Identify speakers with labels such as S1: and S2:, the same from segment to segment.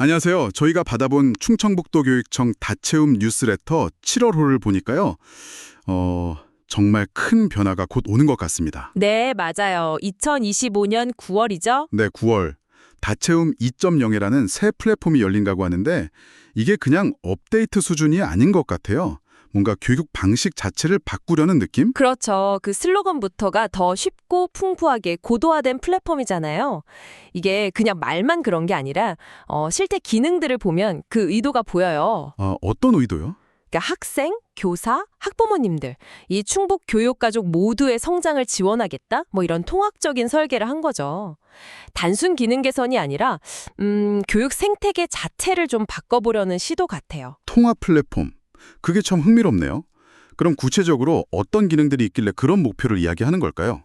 S1: 안녕하세요. 저희가 받아본 충청북도교육청 다채움 뉴스레터 7월호를 보니까요. 정말 큰 변화가 곧 오는 것 같습니다.
S2: 네, 맞아요. 2025년 9월이죠?
S1: 네, 9월. 다채움 2.0이라는 새 플랫폼이 열린다고 하는데 이게 그냥 업데이트 수준이 아닌 것 같아요. 뭔가 교육 방식 자체를 바꾸려는 느낌?
S2: 그렇죠. 그 슬로건부터가 더 쉽고 풍부하게 고도화된 플랫폼이잖아요. 이게 그냥 말만 그런 게 아니라 실제 기능들을 보면 그 의도가 보여요.
S1: 어떤 의도요?
S2: 그러니까 학생, 교사, 학부모님들, 이 충북 교육가족 모두의 성장을 지원하겠다? 뭐 이런 통합적인 설계를 한 거죠. 단순 기능 개선이 아니라 교육 생태계 자체를 좀 바꿔보려는 시도 같아요.
S1: 통합 플랫폼. 그게 참 흥미롭네요. 그럼 구체적으로 어떤 기능들이 있길래 그런 목표를 이야기하는 걸까요?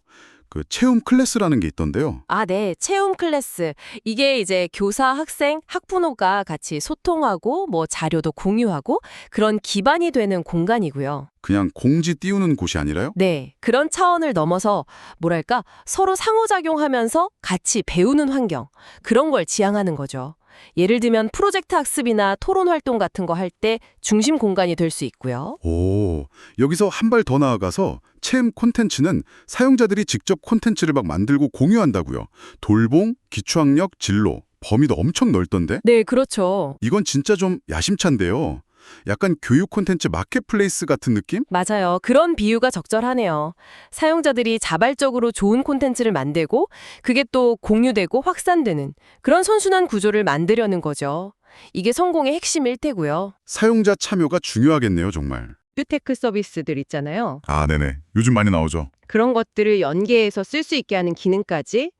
S1: 그 체험 클래스라는 게 있던데요.
S2: 아, 네. 체험 클래스. 이게 이제 교사, 학생, 학부모가 같이 소통하고 뭐 자료도 공유하고 그런 기반이 되는 공간이고요.
S1: 그냥 공지 띄우는 곳이 아니라요?
S2: 네. 그런 차원을 넘어서 뭐랄까 서로 상호작용하면서 같이 배우는 환경. 그런 걸 지향하는 거죠. 예를 들면 프로젝트 학습이나 토론 활동 같은 거 할 때 중심 공간이 될 수 있고요.
S1: 오, 여기서 한 발 더 나아가서 체험 콘텐츠는 사용자들이 직접 콘텐츠를 막 만들고 공유한다고요. 돌봄, 기초학력, 진로, 범위도 엄청 넓던데?
S2: 네, 그렇죠.
S1: 이건 진짜 좀 야심찬데요. 약간 교육 콘텐츠 마켓플레이스 같은 느낌?
S2: 맞아요. 그런 비유가 적절하네요. 사용자들이 자발적으로 좋은 콘텐츠를 만들고 그게 또 공유되고 확산되는 그런 선순환 구조를 만들려는 거죠. 이게 성공의 핵심일 테고요.
S1: 사용자 참여가 중요하겠네요, 정말.
S3: 뷰테크 서비스들 있잖아요.
S1: 아, 네네. 요즘 많이 나오죠.
S3: 그런 것들을 연계해서 쓸 수 있게 하는 기능까지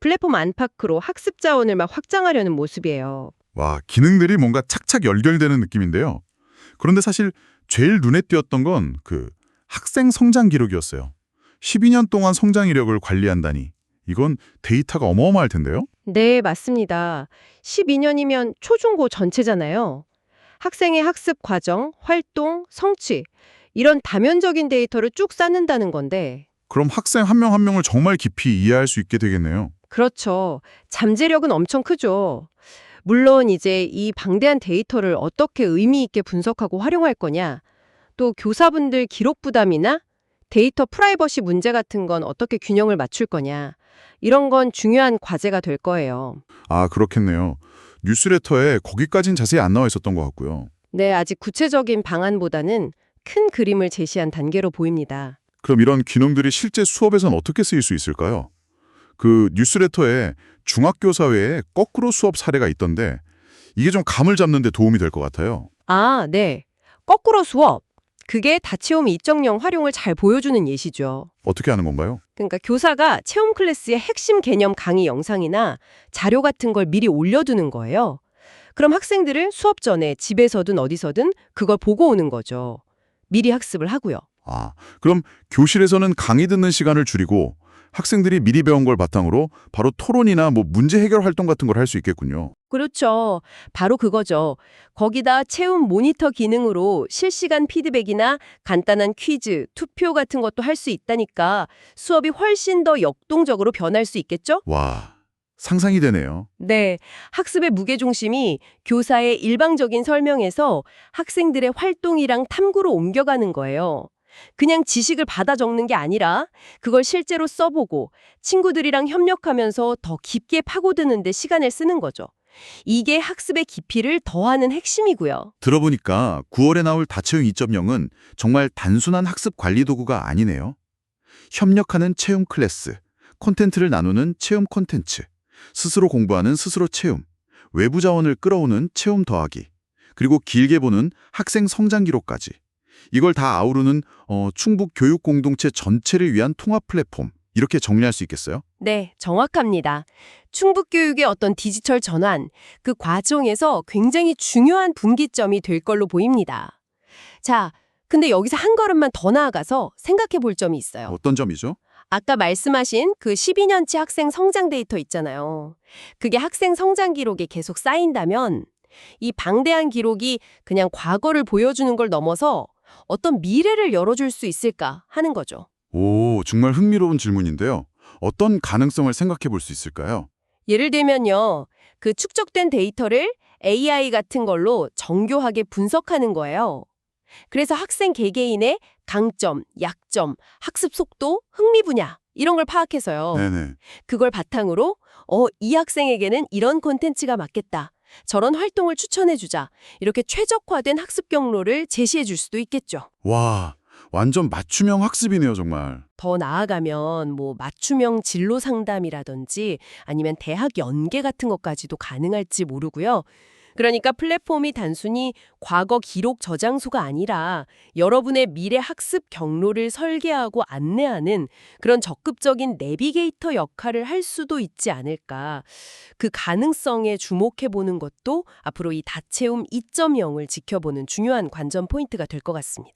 S3: 플랫폼 안팎으로 학습 자원을 막 확장하려는 모습이에요.
S1: 와, 기능들이 뭔가 착착 연결되는 느낌인데요. 그런데 사실 제일 눈에 띄었던 건 그 학생 성장 기록이었어요. 12년 동안 성장 이력을 관리한다니. 이건 데이터가 어마어마할 텐데요.
S3: 네, 맞습니다. 12년이면 초중고 전체잖아요. 학생의 학습 과정, 활동, 성취 이런 다면적인 데이터를 쭉 쌓는다는 건데
S1: 그럼 학생 한 명 한 명을 정말 깊이 이해할 수 있게 되겠네요.
S3: 그렇죠. 잠재력은 엄청 크죠. 물론 이제 이 방대한 데이터를 어떻게 의미 있게 분석하고 활용할 거냐, 또 교사분들 기록 부담이나 데이터 프라이버시 문제 같은 건 어떻게 균형을 맞출 거냐, 이런 건 중요한 과제가 될 거예요.
S1: 아, 그렇겠네요. 뉴스레터에 거기까진 자세히 안 나와 있었던 것 같고요.
S3: 네, 아직 구체적인 방안보다는 큰 그림을 제시한 단계로 보입니다.
S1: 그럼 이런 기능들이 실제 수업에선 어떻게 쓰일 수 있을까요? 그 뉴스레터에 중학교사 외에 거꾸로 수업 사례가 있던데 이게 좀 감을 잡는 데 도움이 될 것 같아요.
S3: 아, 네. 거꾸로 수업. 그게 다채움 2.0 활용을 잘 보여주는 예시죠.
S1: 어떻게 하는 건가요?
S3: 그러니까 교사가 체험 클래스의 핵심 개념 강의 영상이나 자료 같은 걸 미리 올려두는 거예요. 그럼 학생들은 수업 전에 집에서든 어디서든 그걸 보고 오는 거죠. 미리 학습을 하고요.
S1: 아, 그럼 교실에서는 강의 듣는 시간을 줄이고 학생들이 미리 배운 걸 바탕으로 바로 토론이나 문제 해결 활동 같은 걸 할 수 있겠군요.
S3: 그렇죠. 바로 그거죠. 거기다 체험 모니터 기능으로 실시간 피드백이나 간단한 퀴즈, 투표 같은 것도 할 수 있다니까 수업이 훨씬 더 역동적으로 변할 수 있겠죠?
S1: 와, 상상이 되네요.
S3: 네, 학습의 무게중심이 교사의 일방적인 설명에서 학생들의 활동이랑 탐구로 옮겨가는 거예요. 그냥 지식을 받아 적는 게 아니라 그걸 실제로 써보고 친구들이랑 협력하면서 더 깊게 파고드는 데 시간을 쓰는 거죠. 이게 학습의 깊이를 더하는 핵심이고요.
S1: 들어보니까 9월에 나올 다채움 2.0은 정말 단순한 학습 관리 도구가 아니네요. 협력하는 체험 클래스, 콘텐츠를 나누는 체험 콘텐츠, 스스로 공부하는 스스로 체험, 외부 자원을 끌어오는 체험 더하기, 그리고 길게 보는 학생 성장 기록까지. 이걸 다 아우르는 충북 교육 공동체 전체를 위한 통합 플랫폼, 이렇게 정리할 수 있겠어요?
S3: 네, 정확합니다. 충북교육의 어떤 디지털 전환, 그 과정에서 굉장히 중요한 분기점이 될 걸로 보입니다. 자, 근데 여기서 한 걸음만 더 나아가서 생각해 볼 점이 있어요.
S1: 어떤 점이죠?
S3: 아까 말씀하신 그 12년치 학생 성장 데이터 있잖아요. 그게 학생 성장 기록에 계속 쌓인다면 이 방대한 기록이 그냥 과거를 보여주는 걸 넘어서 어떤 미래를 열어줄 수 있을까 하는 거죠.
S1: 오, 정말 흥미로운 질문인데요. 어떤 가능성을 생각해 볼 수 있을까요?
S3: 예를 들면요. 그 축적된 데이터를 AI 같은 걸로 정교하게 분석하는 거예요. 그래서 학생 개개인의 강점, 약점, 학습 속도, 흥미 분야 이런 걸 파악해서요.
S1: 네네.
S3: 그걸 바탕으로 이 학생에게는 이런 콘텐츠가 맞겠다. 저런 활동을 추천해주자. 이렇게 최적화된 학습 경로를 제시해 줄 수도 있겠죠.
S1: 와, 완전 맞춤형 학습이네요, 정말.
S3: 더 나아가면 뭐 맞춤형 진로 상담이라든지 아니면 대학 연계 같은 것까지도 가능할지 모르고요. 그러니까 플랫폼이 단순히 과거 기록 저장소가 아니라 여러분의 미래 학습 경로를 설계하고 안내하는 그런 적극적인 내비게이터 역할을 할 수도 있지 않을까. 그 가능성에 주목해보는 것도 앞으로 이 다채움 2.0을 지켜보는 중요한 관전 포인트가 될 것 같습니다.